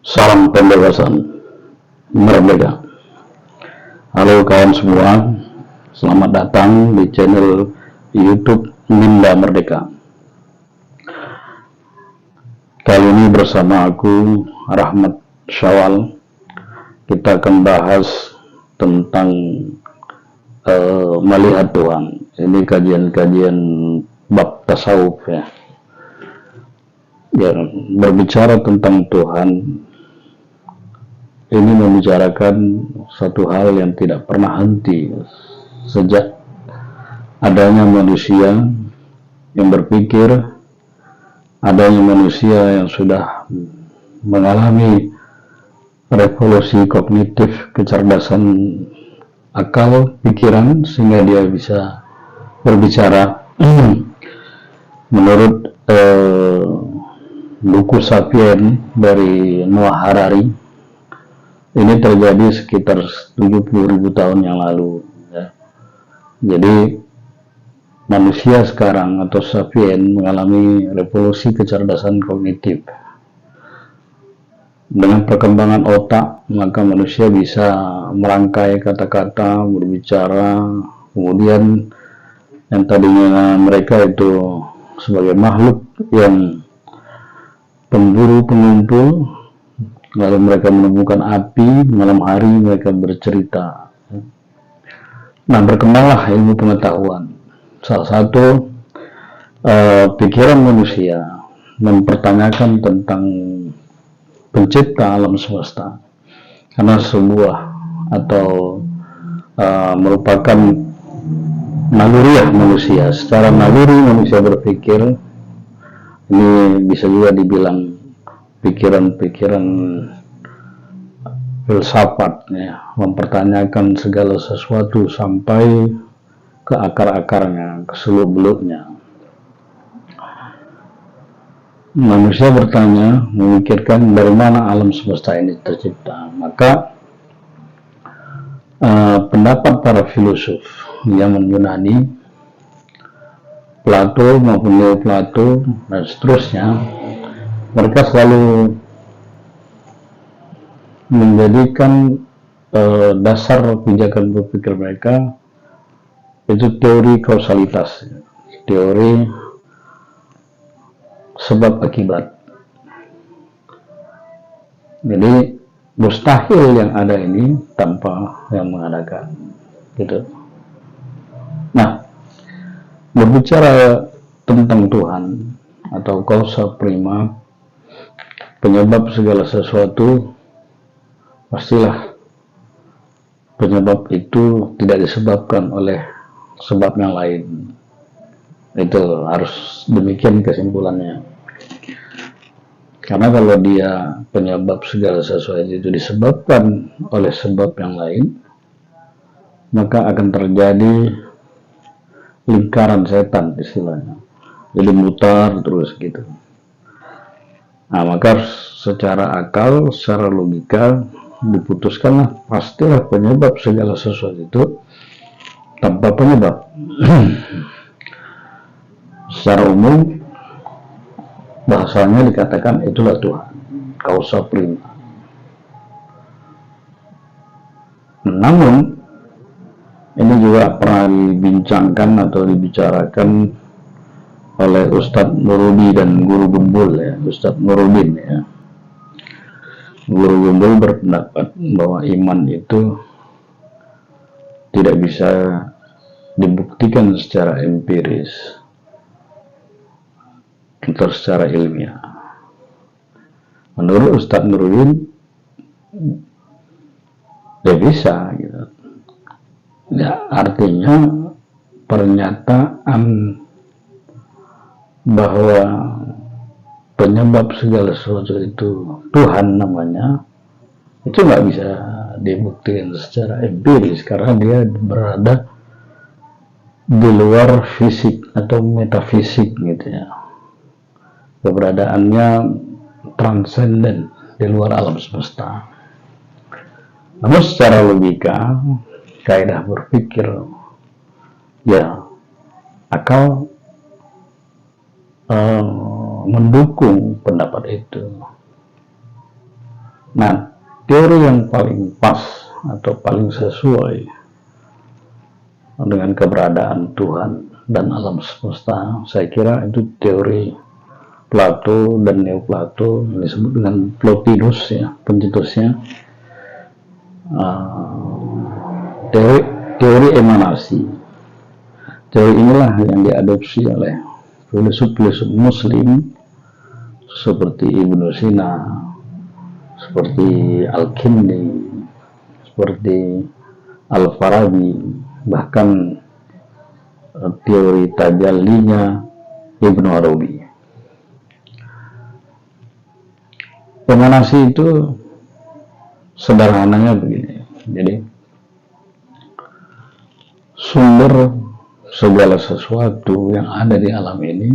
Salam pembebasan merdeka. Halo kawan semua, selamat datang di channel YouTube Ninda Merdeka. Kali ini bersama aku Rahmat Syawal, kita akan bahas tentang melihat Tuhan. Ini kajian-kajian bab tasawuf ya. Berbicara tentang Tuhan, ini membicarakan satu hal yang tidak pernah henti sejak adanya manusia yang berpikir, adanya manusia yang sudah mengalami revolusi kognitif, kecerdasan akal, pikiran, sehingga dia bisa berbicara. Menurut buku Sapien dari Noah Harari, ini terjadi sekitar 70.000 tahun yang lalu ya. Jadi manusia sekarang atau sapien mengalami revolusi kecerdasan kognitif. Dengan perkembangan otak, maka manusia bisa merangkai kata-kata, berbicara, kemudian yang tadinya mereka itu sebagai makhluk yang pemburu pengumpul, lalu mereka menemukan api, malam hari mereka bercerita. Nah, berkembanglah ilmu pengetahuan. Salah satu pikiran manusia mempertanyakan tentang pencipta alam semesta, karena sebuah atau merupakan naluriah manusia. Secara naluri manusia berpikir, ini bisa juga dibilang pikiran-pikiran filsafat ya, mempertanyakan segala sesuatu sampai ke akar-akarnya, ke seluk-beluknya. Manusia bertanya, memikirkan dari mana alam semesta ini tercipta. Maka pendapat para filosof zaman Yunani, Plato maupun Neoplato dan seterusnya, mereka selalu menjadikan dasar pijakan berpikir mereka itu teori kausalitas, teori sebab akibat. Jadi mustahil yang ada ini tanpa yang mengadakan, gitu. Nah, berbicara tentang Tuhan atau causa prima, penyebab segala sesuatu, pastilah penyebab itu tidak disebabkan oleh sebab yang lain. Itu harus demikian kesimpulannya. Karena kalau dia penyebab segala sesuatu itu disebabkan oleh sebab yang lain, maka akan terjadi lingkaran setan istilahnya. Jadi mutar terus gitu. Nah, maka secara akal, secara logika diputuskanlah pastilah penyebab segala sesuatu itu tanpa penyebab. Secara umum bahasanya dikatakan itulah Tuhan, causa prima. Namun ini juga pernah dibincangkan atau dibicarakan oleh Ustadz Nurudi dan Guru Gembul ya, Ustadz Nurudin ya. Guru Gembul berpendapat bahwa iman itu tidak bisa dibuktikan secara empiris atau secara ilmiah. Menurut Ustadz Nurudin, tidak bisa gitu. Ya, artinya pernyataan bahwa penyebab segala sesuatu itu Tuhan namanya, itu nggak bisa dibuktikan secara empiris karena dia berada di luar fisik atau metafisik gitu ya. Keberadaannya transenden, di luar alam semesta. Namun secara logika, kaidah berpikir, ya akal mendukung pendapat itu. Nah, teori yang paling pas atau paling sesuai dengan keberadaan Tuhan dan alam semesta, saya kira itu teori Plato dan Neoplato yang disebut dengan Plotinus, ya, pencetusnya. Teori teori emanasi. Teori inilah yang diadopsi oleh filsuf-filsuf Muslim seperti Ibnu Sina, seperti Al-Kindi, seperti Al-Farabi, bahkan teori tajallinya Ibnu Arabi. Emanasi itu sederhananya begini. Jadi sumber segala sesuatu yang ada di alam ini,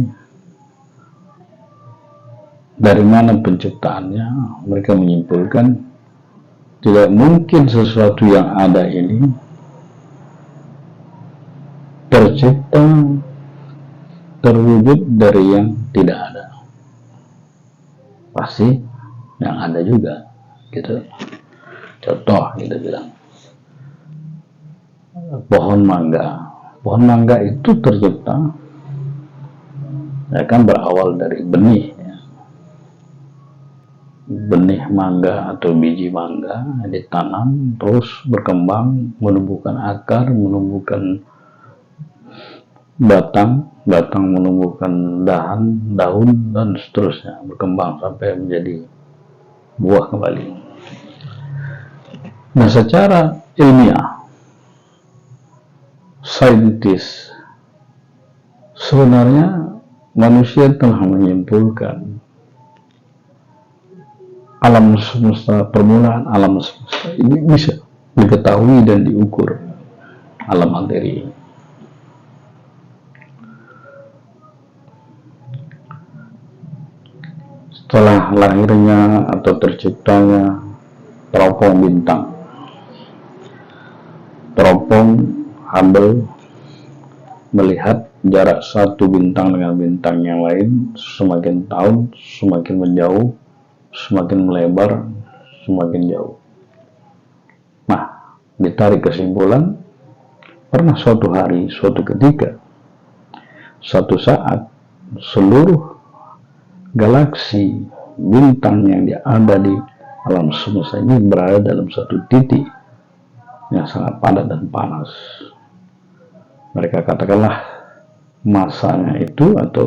dari mana penciptaannya, mereka menyimpulkan tidak mungkin sesuatu yang ada ini tercipta, terwujud dari yang tidak ada. Pasti yang ada juga, gitu. Contoh kita bilang pohon mangga itu tercipta, ya kan, berawal dari benih, ya. Benih mangga atau biji mangga ditanam, terus berkembang, menumbuhkan akar, menumbuhkan batang menumbuhkan daun, dan seterusnya, berkembang sampai menjadi buah kembali. Nah, secara ilmiah, saintis, sebenarnya manusia telah menyimpulkan alam semesta, permulaan alam semesta ini bisa diketahui dan diukur alam materi. Setelah lahirnya atau terciptanya teropong bintang, teropong Hubble melihat jarak satu bintang dengan bintang yang lain, semakin tahun semakin menjauh, semakin melebar, semakin jauh. Nah, ditarik kesimpulan, pernah suatu hari, suatu ketika, suatu saat, seluruh galaksi bintang yang ada di alam semesta ini berada dalam satu titik yang sangat padat dan panas. Mereka katakanlah masanya itu atau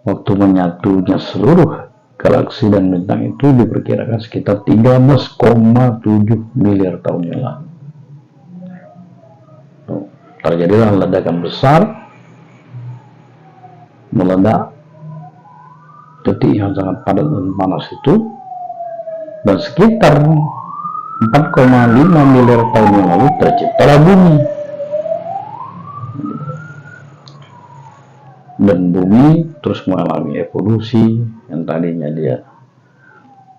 waktu menyatunya seluruh galaksi dan bintang itu diperkirakan sekitar 13,7 miliar tahun yang lalu. Terjadilah ledakan besar, meledak titik yang sangat padat dan panas itu, dan sekitar 4,5 miliar tahun yang lalu terciptalah bumi. Dan bumi terus mengalami evolusi, yang tadinya dia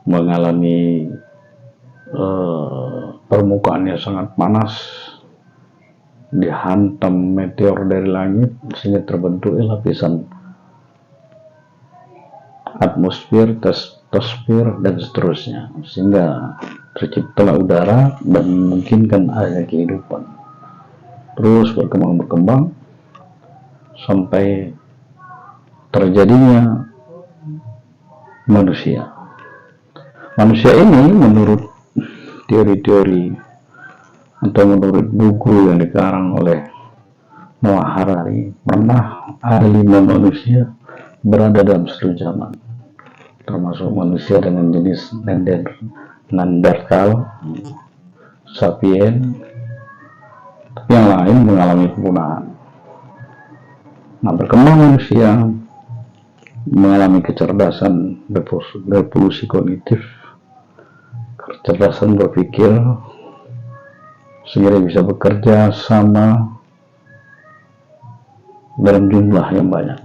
mengalami permukaannya sangat panas, dihantam meteor dari langit sehingga terbentuk lapisan atmosfer, stratosfer, dan seterusnya, sehingga terciptalah udara dan memungkinkan adanya kehidupan. Terus berkembang sampai terjadinya manusia. Manusia ini menurut teori-teori atau menurut buku yang dikarang oleh Noah Harari, pernah ada 5 manusia berada dalam satu zaman, termasuk manusia dengan jenis Neanderthal, Sapien, tapi yang lain mengalami kepunahan. Nah, berkembang manusia mengalami kecerdasan, revolusi kognitif, kecerdasan berpikir, sehingga bisa bekerja sama dalam jumlah yang banyak,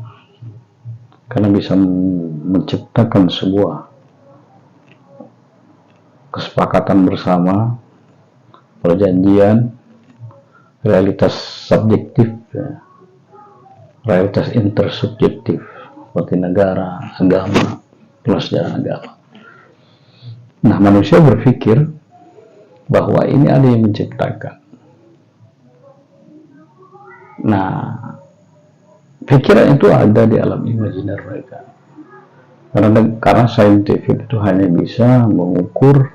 karena bisa menciptakan sebuah kesepakatan bersama, perjanjian, realitas subjektif, ya, realitas intersubjektif, seperti negara, agama, plus sejarah agama. Nah, manusia berpikir bahwa ini ada yang menciptakan. Nah, pikiran itu ada di alam imajiner mereka. Karena saintifik itu hanya bisa mengukur,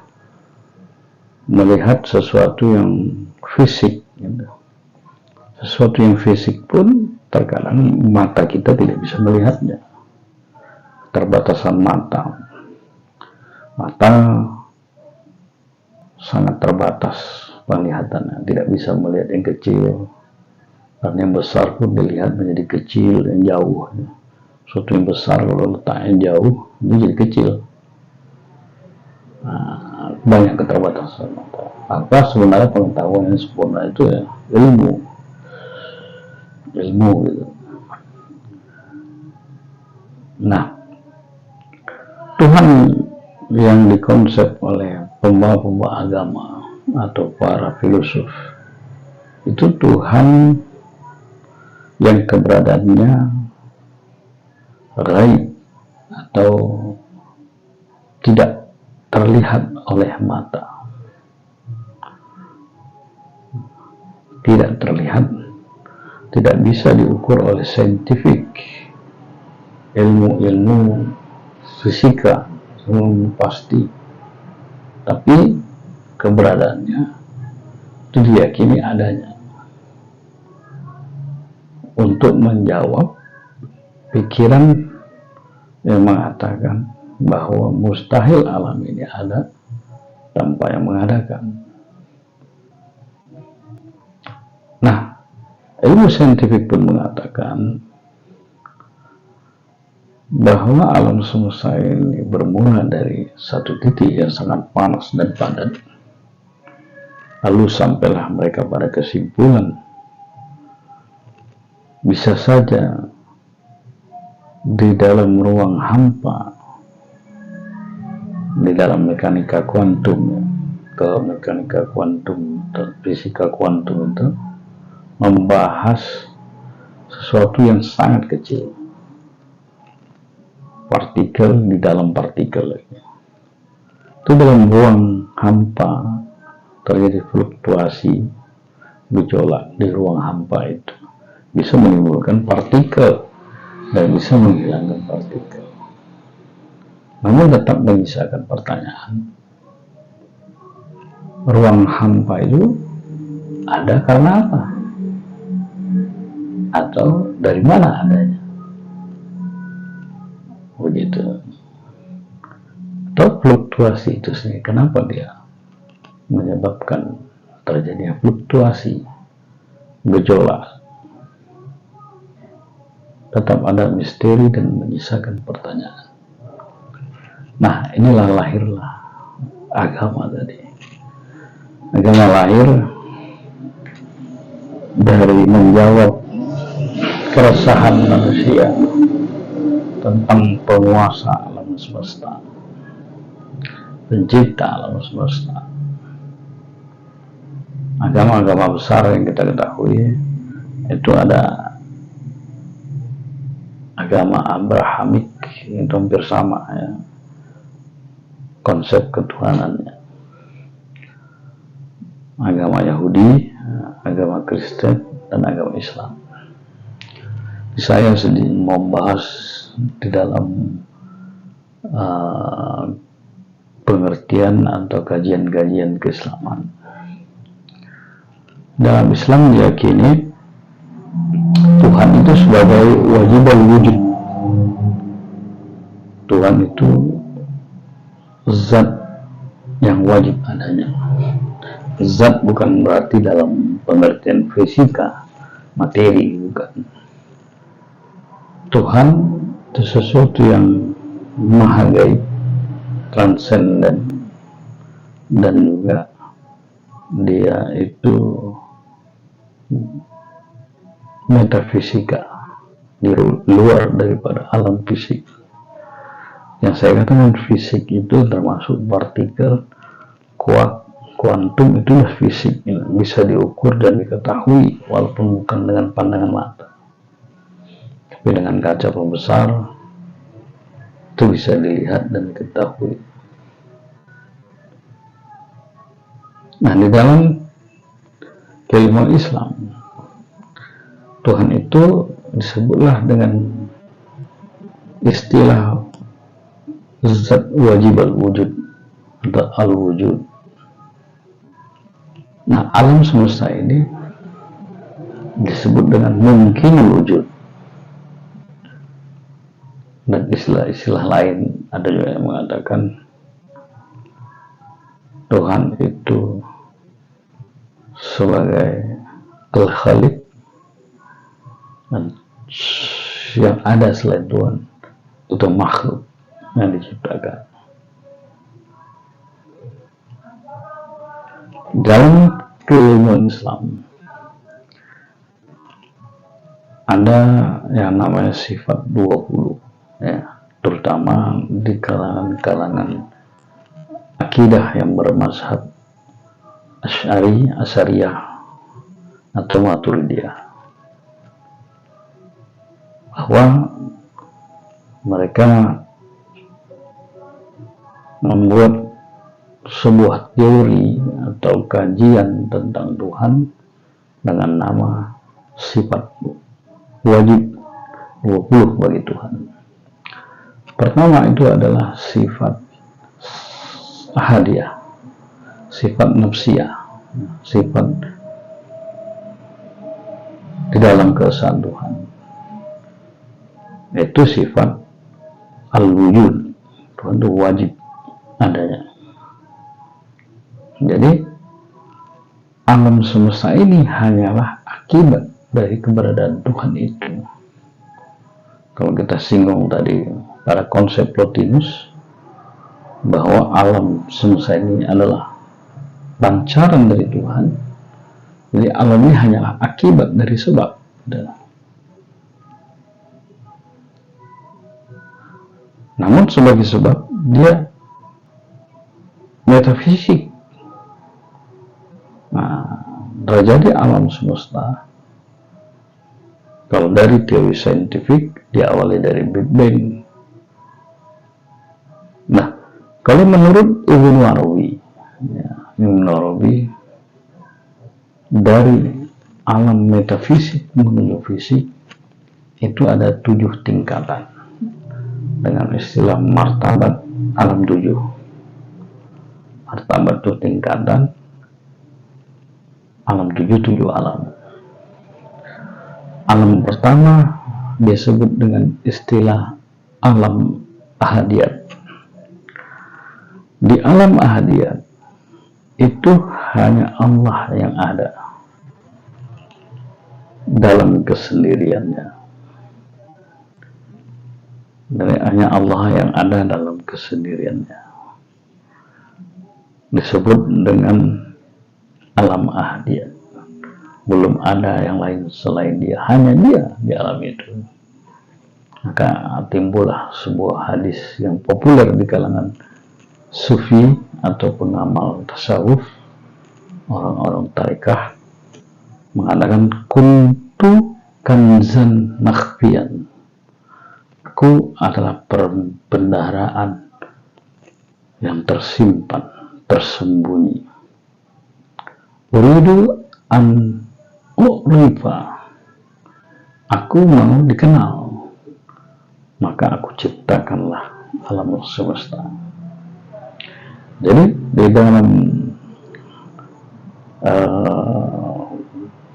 melihat sesuatu yang fisik. Gitu. Sesuatu yang fisik pun terkadang mata kita tidak bisa melihatnya. Keterbatasan mata. Mata sangat terbatas penglihatannya, tidak bisa melihat yang kecil, dan yang besar pun dilihat menjadi kecil, yang jauh. Sesuatu yang besar kalau letaknya jauh, dia jadi kecil. Nah, banyak keterbatasan mata. Maka sebenarnya pengetahuan yang sempurna itu ya ilmu gitu. Nah, Tuhan yang dikonsep oleh pembawa-pembawa agama atau para filosof itu Tuhan yang keberadaannya gaib atau tidak terlihat oleh mata, tidak terlihat, tidak bisa diukur oleh saintifik, ilmu fisika pasti, tapi keberadaannya itu diyakini adanya untuk menjawab pikiran yang mengatakan bahwa mustahil alam ini ada tanpa yang mengadakan. Nah, ilmu saintifik pun mengatakan bahwa alam semesta ini bermula dari satu titik yang sangat panas dan padat. Lalu sampailah mereka pada kesimpulan, bisa saja di dalam ruang hampa, di dalam mekanika kuantum, kalau mekanika kuantum, fisika kuantum itu membahas sesuatu yang sangat kecil, partikel di dalam partikel. Itu dalam ruang hampa terjadi fluktuasi, gejolak di ruang hampa itu bisa menimbulkan partikel dan bisa menghilangkan partikel. Namun tetap menyisakan pertanyaan, ruang hampa itu ada karena apa? Atau dari mana adanya? Begitu. Atau fluktuasi itu sendiri, kenapa dia menyebabkan terjadinya fluktuasi, gejolak? Tetap ada misteri dan menyisakan pertanyaan. Nah, inilah lahirlah agama tadi. Agama lahir dari menjawab keresahan manusia tentang penguasa alam semesta, pencipta alam semesta. Agama-agama besar yang kita ketahui itu ada agama Abrahamik, itu hampir sama ya konsep ketuhanannya. Agama Yahudi, agama Kristen, dan agama Islam. Saya sedang membahas di dalam pengertian atau kajian-kajian keislaman. Dalam Islam diyakini Tuhan itu sebagai wajibul wujud. Tuhan itu zat yang wajib adanya. Zat bukan berarti dalam pengertian fisika, materi, bukan. Tuhan itu sesuatu yang maha gaib, transenden, dan juga dia itu metafisika, di luar daripada alam fisik. Yang saya katakan fisik itu termasuk partikel, kuat, kuantum, itulah fisik, bisa diukur dan diketahui walaupun bukan dengan pandangan mata, tapi dengan kaca pembesar itu bisa dilihat dan diketahui. Nah, di dalam keilmuan Islam, Tuhan itu disebutlah dengan istilah zat wajib al-wujud atau al-wujud. Nah, alam semesta ini disebut dengan mungkin wujud. Dan istilah-istilah lain ada juga yang mengatakan Tuhan itu sebagai Al-Khaliq, dan yang ada selain Tuhan itu makhluk yang diciptakan. Dalam keilmuan Islam ada yang namanya sifat 20, ya, terutama di kalangan akidah yang bermazhab Asy'ari, Asy'ariyah atau Maturidiyah, bahwa mereka membuat sebuah teori atau kajian tentang Tuhan dengan nama sifat wajib 20 bagi Tuhan. Pertama itu adalah sifat ahadiyah, sifat nafsiyah, sifat di dalam keesaan Tuhan. Itu sifat al-wujud, Tuhan itu wajib adanya. Jadi alam semesta ini hanyalah akibat dari keberadaan Tuhan itu. Kalau kita singgung tadi pada konsep Plotinus bahwa alam semesta ini adalah pancaran dari Tuhan, jadi alam ini hanyalah akibat dari sebab. Namun sebagai sebab dia metafisik. Nah, terjadi alam semesta kalau dari teori saintifik diawali dari Big Bang. Nah, kalau menurut Ibnu Arabi, ya, Ibnu Arabi, dari alam metafisik menuju fisik itu ada 7 tingkatan dengan istilah martabat alam 7. Martabat itu tingkatan alam 7 alam. Alam pertama disebut dengan istilah alam ahadiyat. Di alam ahadiyat itu hanya Allah yang ada dalam kesendiriannya. Dan hanya Allah yang ada dalam kesendiriannya. Disebut dengan alam ahadiyat. Belum ada yang lain selain dia, hanya dia di alam itu. Maka timbullah sebuah hadis yang populer di kalangan sufi ataupun amal tasawuf, orang-orang tarikah, mengatakan kuntu kanzan makhfiyan. Aku adalah perbendaharaan yang tersimpan, tersembunyi. Uridu an u'rifa, aku mau dikenal, maka aku ciptakanlah alam semesta. Jadi di dalam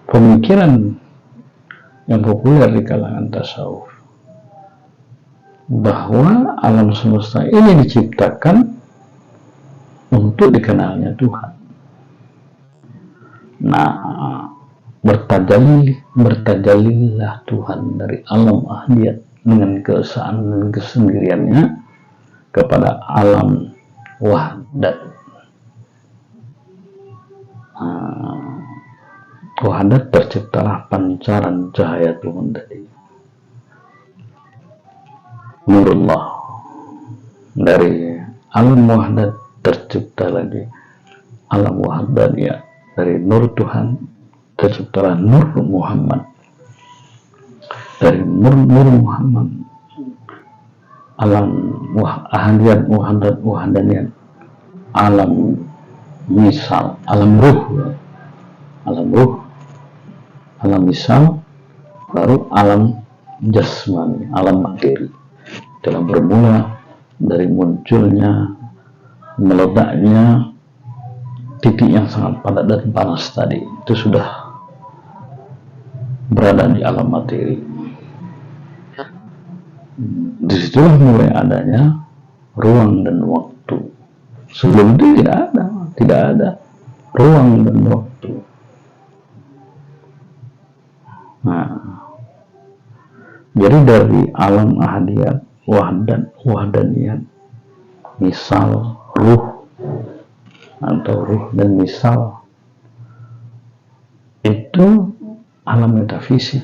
pemikiran yang populer di kalangan tasawuf, bahwa alam semesta ini diciptakan untuk dikenalnya Tuhan. Nah, bertajalilah Tuhan dari alam ahadiyat dengan keesaan dan kesendiriannya kepada alam wahdat. Wahdat terciptalah pancaran cahaya Tuhan tadi, nurullah. Dari alam wahdat tercipta lagi alam wahdaniyah. Dari nur Tuhan terciptalah nur Muhammad. Dari nur Muhammad alam ahadiyat wahdaniyah, alam misal, alam ruh, alam ruh, alam misal, baru alam jasmani, alam materi. Telah bermula dari munculnya, meledaknya titik yang sangat padat dan panas tadi, itu sudah berada di alam materi. Disitulah mulai adanya ruang dan waktu. Sebelum itu tidak ada ruang dan waktu. Nah, jadi dari alam ahadiyat, wahdaniyat, misal, ruh, atau ruh dan misal, itu alam metafisik,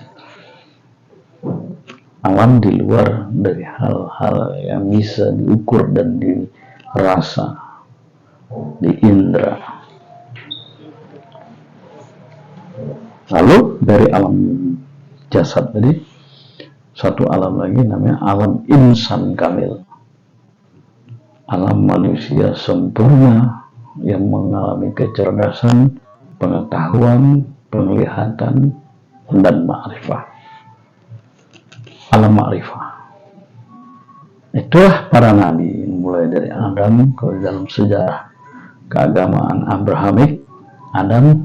alam di luar dari hal-hal yang bisa diukur dan dirasa di indera. Lalu dari alam jasad tadi, satu alam lagi namanya alam insan kamil, alam manusia sempurna yang mengalami kecerdasan, pengetahuan, penglihatan, dan ma'rifah. Alam ma'rifah, itulah para nabi, mulai dari Adam. Kalau dalam sejarah keagamaan Abrahamik, Adam,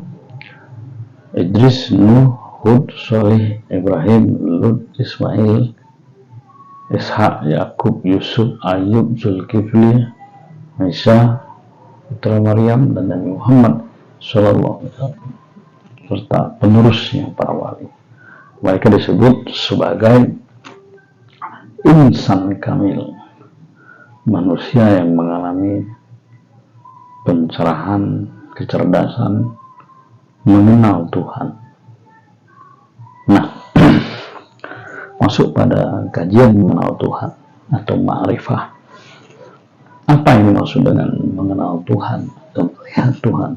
Idris, Nuh, Hud, Soleh, Ibrahim, Lut, Ismail, Ishak, Yakub, Yusuf, Ayub, Zulkifli, Isa, putra Maryam, dan Nabi Muhammad Sallallahu Alaihi Wasallam, serta penerusnya para wali. Mereka disebut sebagai insan kamil, manusia yang mengalami pencerahan, kecerdasan, mengenal Tuhan. Nah, masuk pada kajian mengenal Tuhan atau ma'rifah. Apa yang dimaksud dengan mengenal Tuhan atau melihat Tuhan?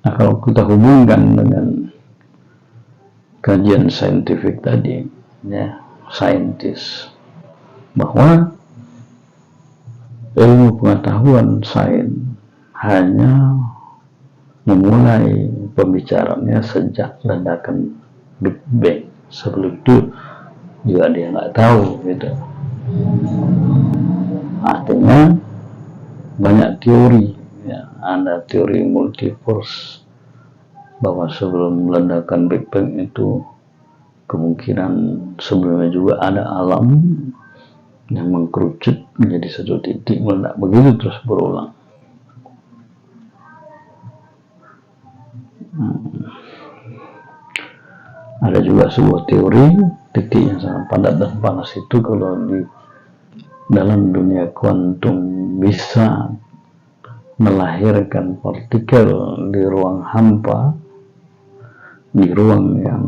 Nah, kalau kita hubungkan dengan kajian saintifik tadi, ya, saintis, bahwa ilmu pengetahuan sains hanya memulai pembicaraannya sejak ledakan Big Bang. Sebelum itu juga dia nggak tahu gitu. Artinya banyak teori, ya, ada teori multiverse bahwa sebelum ledakan Big Bang itu kemungkinan sebelumnya juga ada alam yang mengkerucut menjadi satu titik meledak, begitu terus berulang. Ada juga sebuah teori titik yang sangat padat dan panas itu kalau di dalam dunia kuantum bisa melahirkan partikel di ruang hampa, di ruang yang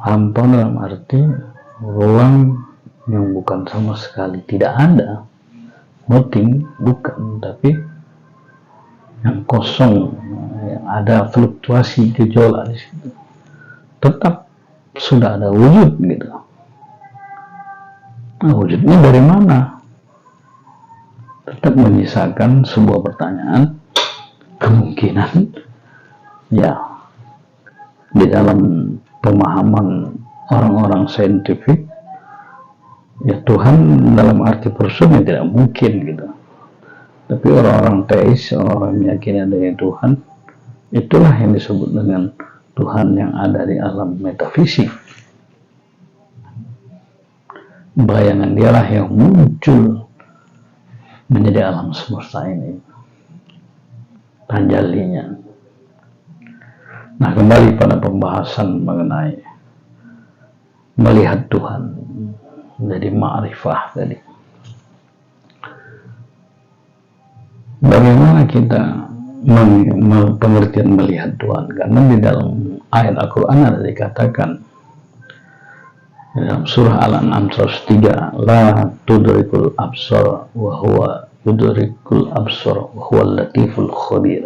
hampa dalam arti ruang yang bukan sama sekali tidak ada, nothing, bukan, tapi yang kosong, yang ada fluktuasi gejolak di situ, tetap sudah ada wujud gitu. Nah, wujudnya dari mana? Tetap menyisakan sebuah pertanyaan, kemungkinan, ya, di dalam pemahaman orang-orang saintifik, ya Tuhan dalam arti personnya tidak mungkin gitu. Tapi orang-orang teis, orang-orang yang meyakini adanya Tuhan, itulah yang disebut dengan Tuhan yang ada di alam metafisik. Bayangan dialah yang muncul menjadi alam semesta ini, tanjalinya. Nah, kembali pada pembahasan mengenai melihat Tuhan, jadi ma'rifah tadi. Bagaimana kita pengertian melihat Tuhan? Karena di dalam ayat Al-Quran ada dikatakan dalam surah Al-An'am 103, la tudrikul absar wa huwa yudrikul absar wa huwa latiful khabir.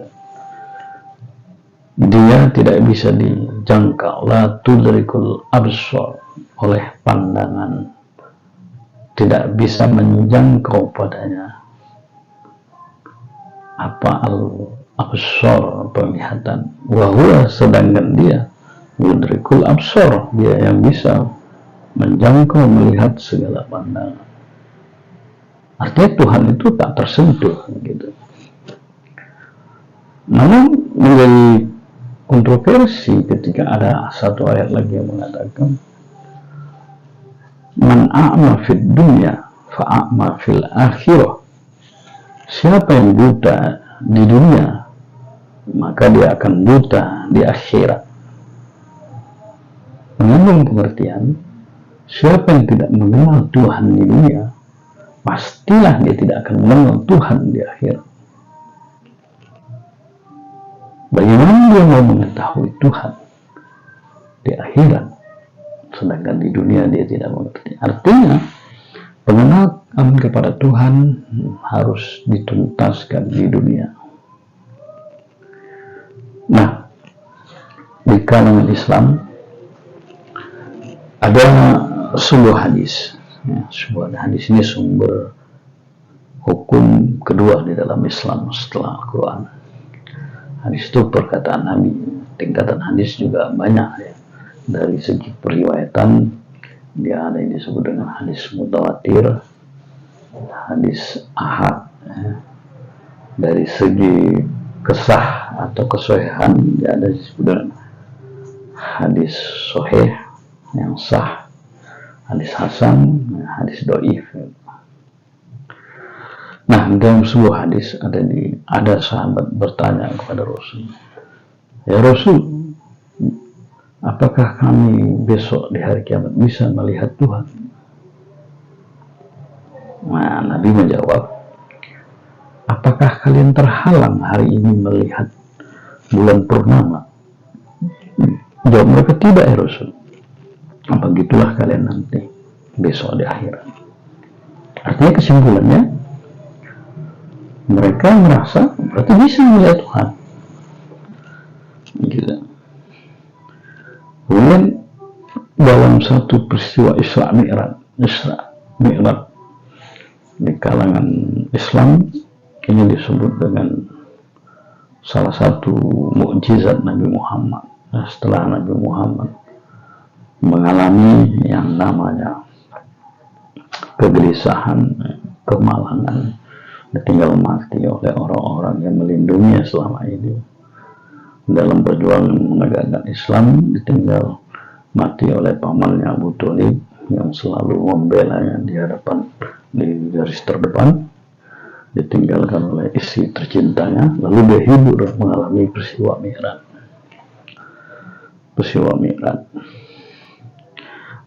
Dia tidak bisa dijangkau, la tudrikul absar, oleh pandangan, tidak bisa menjangkau padanya absor, penglihatan, wahwa, sedangkan dia yudrikul absor, dia yang bisa menjangkau, melihat segala pandangan. Artinya Tuhan itu tak tersentuh gitu. Namun menjadi kontroversi ketika ada satu ayat lagi yang mengatakan man a'ma fid dunya fa'a'ma fil akhirah. Siapa yang buta di dunia, maka dia akan buta di akhirat. Mengandung pengertian, siapa yang tidak mengenal Tuhan di dunia, pastilah dia tidak akan mengenal Tuhan di akhirat. Bagaimana dia mau mengetahui Tuhan di akhirat, sedangkan di dunia dia tidak mengerti? Artinya, pengenalan kepada Tuhan harus dituntaskan di dunia. Nah, di kalangan Islam ada sebuah hadis. Sebuah hadis ini sumber hukum kedua di dalam Islam setelah Al-Quran. Hadis itu perkataan Nabi. Tingkatan hadis juga banyak ya. Dari segi periwayatan, dia ada yang disebut dengan hadis mutawatir, hadis ahad ya. Dari segi kesah atau kesohihan, dia ada disebut dengan hadis sohih yang sah, hadis hasan, hadis doif. Nah, dalam sebuah hadis ada sahabat bertanya kepada Rasul, ya Rasul, apakah kami besok di hari kiamat bisa melihat Tuhan? Nah, Nabi menjawab, apakah kalian terhalang hari ini melihat bulan purnama? Jawab mereka, tidak ya Rasul. Begitulah kalian nanti besok di akhirat. Artinya kesimpulannya, mereka merasa berarti bisa melihat Tuhan. Gitu. Kemudian dalam satu peristiwa Isra Mi'raj di kalangan Islam ini disebut dengan salah satu mukjizat Nabi Muhammad. Nah, setelah Nabi Muhammad mengalami yang namanya kegelisahan, kemalangan, ditinggal mati oleh orang-orang yang melindunginya selama ini dalam perjuangan menegakkan Islam, ditinggal mati oleh pamannya Abu Thalib yang selalu membelanya di hadapan, di garis terdepan, ditinggalkan oleh istri tercintanya, lalu dia hidup dan mengalami peristiwa Mi'raj.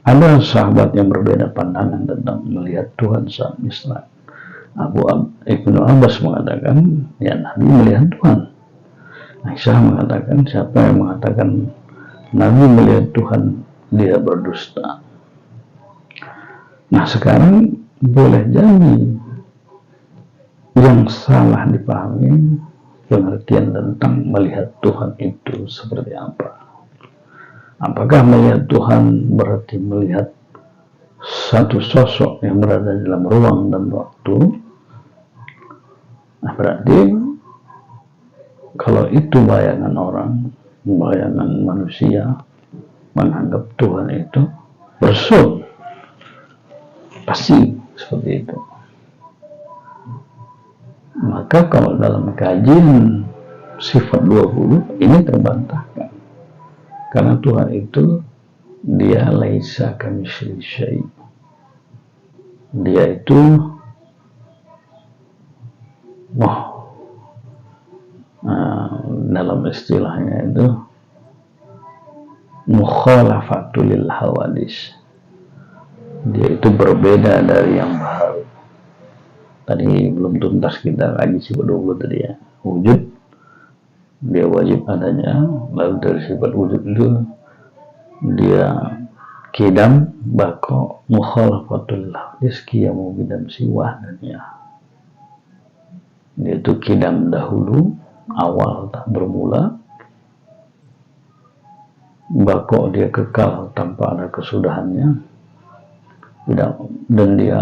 Ada sahabat yang berbeda pandangan tentang melihat Tuhan saat Mi'raj. Ibnu Abbas mengatakan, ya Nabi melihat Tuhan. Aisyah mengatakan, siapa yang mengatakan Nabi melihat Tuhan, dia berdusta. Nah, sekarang boleh jadi yang salah dipahami pengertian tentang melihat Tuhan itu seperti apa. Apakah melihat Tuhan berarti melihat satu sosok yang berada dalam ruang dan waktu? Nah, berarti kalau itu bayangan orang, bayangan manusia, menganggap Tuhan itu bersut, pasti seperti itu. Maka kalau dalam kajian sifat 20 ini terbantahkan, karena Tuhan itu dia laisa kamitslihi syai'. Dia itu dalam istilahnya itu mukhalafatul lil hawadis. Dia itu berbeda dari yang baru. Tadi belum tuntas kita lagi sifat 20 tadi ya. Wujud dia wajib adanya, lalu dari sifat wujud itu dia kidam, bako, mukhalafatul hawadis, qiyamu bidam siwah dan ya. Dia itu kidam dahulu, awal tak bermula, bako dia kekal tanpa ada kesudahannya, dan dia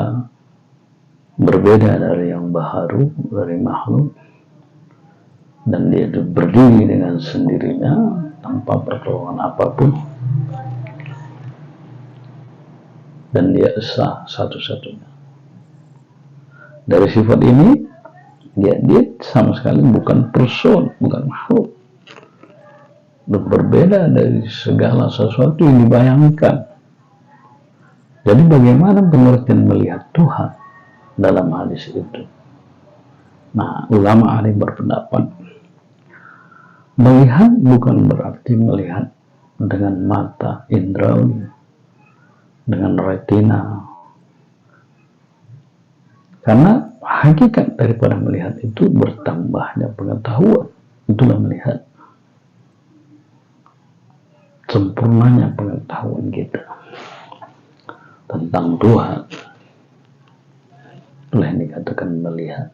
berbeda dari yang baharu, dari makhluk, dan dia itu berdiri dengan sendirinya tanpa pertolongan apapun, dan dia esa satu-satunya. Dari sifat ini dia sama sekali bukan person, bukan makhluk, dan berbeda dari segala sesuatu yang dibayangkan. Jadi bagaimana pengertian melihat Tuhan dalam hadis itu? Nah, ulama ahli berpendapat melihat bukan berarti melihat dengan mata indrawi, dengan retina, karena hakikat daripada melihat itu bertambahnya pengetahuan. Itulah melihat, sempurnanya pengetahuan kita tentang Tuhan. Itulah yang dikatakan melihat.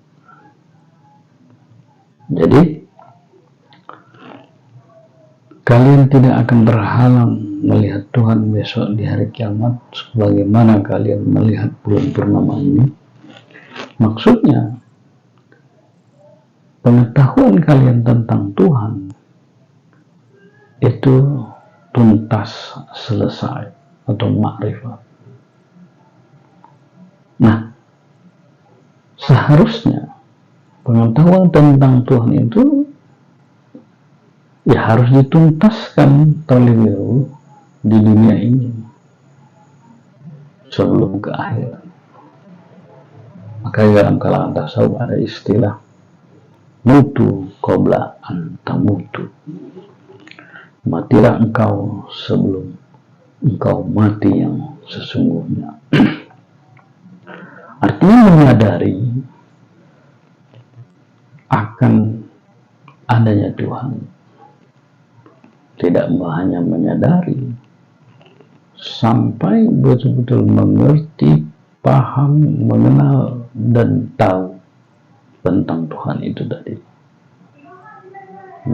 Jadi kalian tidak akan terhalang melihat Tuhan besok di hari kiamat sebagaimana kalian melihat bulan purnama ini. Maksudnya, pengetahuan kalian tentang Tuhan itu tuntas, selesai, atau makrifat. Nah, seharusnya pengetahuan tentang Tuhan itu ya harus dituntaskan terlebih dahulu di dunia ini sebelum ke akhirat. Maka dalam kalangan tasawuf ada istilah mutu qabla an tamutu. Matilah engkau sebelum engkau mati yang sesungguhnya. Artinya menyadari akan adanya Tuhan. Tidak hanya menyadari, sampai betul-betul mengerti, paham, mengenal, dan tahu tentang Tuhan itu tadi.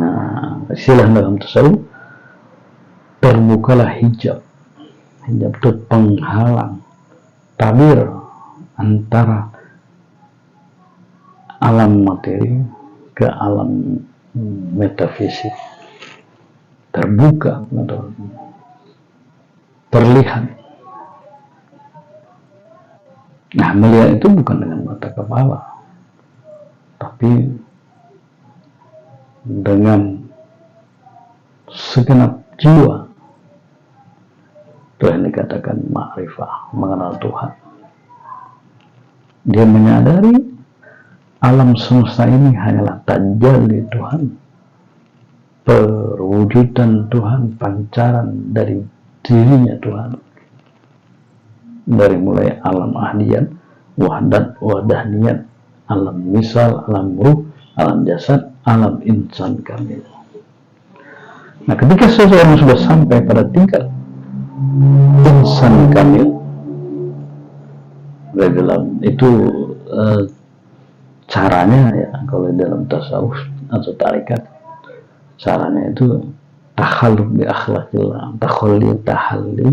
Nah, istilah dalam tasawuf, terbukalah hijab. Hijab itu penghalang, tabir antara alam materi ke alam metafisik. Terbuka atau terlihat. Nah, melihat itu bukan dengan mata kepala, tapi dengan segenap jiwa. Itu yang dikatakan ma'rifah, mengenal Tuhan. Dia menyadari alam semesta ini hanyalah tajalli Tuhan, perwujudan Tuhan, pancaran dari dirinya Tuhan. Dari mulai alam ahdiyat, wahdat, wadahniyat, alam misal, alam ruh, alam jasad, alam insan kamil. Nah, ketika seseorang sudah sampai pada tingkat insan kamil, dalam itu caranya ya, kalau dalam tasawuf atau tarikat, caranya itu takhalluk bi akhlaqillah, tahalli,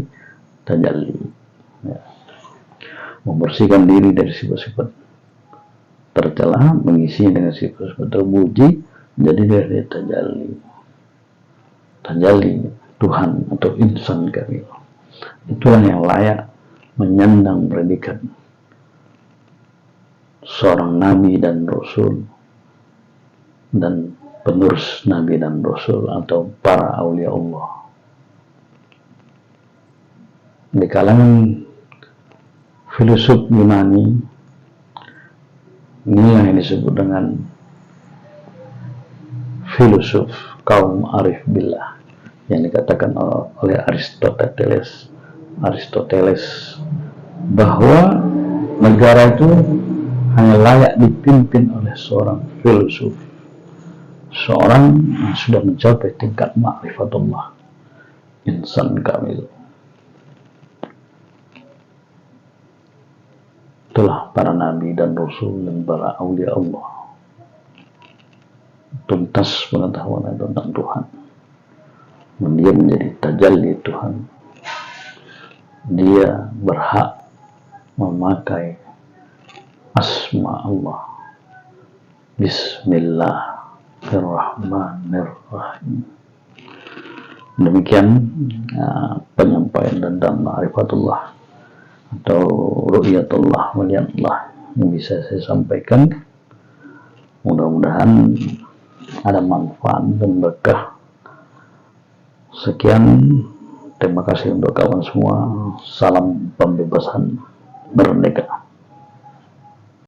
tajalli, ya. Membersihkan diri dari sifat-sifat tercela, mengisinya dengan sifat-sifat terpuji, jadi dari tajalli Tuhan atau insan kamil. Itulah yang layak menyandang predikat seorang nabi dan rasul dan penerus nabi dan rasul atau para aulia Allah. Di kalangan filosof Yunani, ini yang disebut dengan filosof kaum arif billah, yang dikatakan oleh Aristoteles bahwa negara itu hanya layak dipimpin oleh seorang filosof, seorang yang sudah mencapai tingkat ma'rifatullah, insan kamil. Itulah para nabi dan rasul dan para aulia Allah, tuntas pengetahuan tentang Tuhan. Dia menjadi tajalli Tuhan. Dia berhak memakai asma Allah, Bismillah, Bismillahirrahmanirrahim. Demikian penyampaian tentang ma'rifatullah atau ru'yatullah, melihat Allah, yang bisa saya sampaikan. Mudah-mudahan ada manfaat dan berkah. Sekian, terima kasih untuk kawan semua. Salam pembebasan merdeka.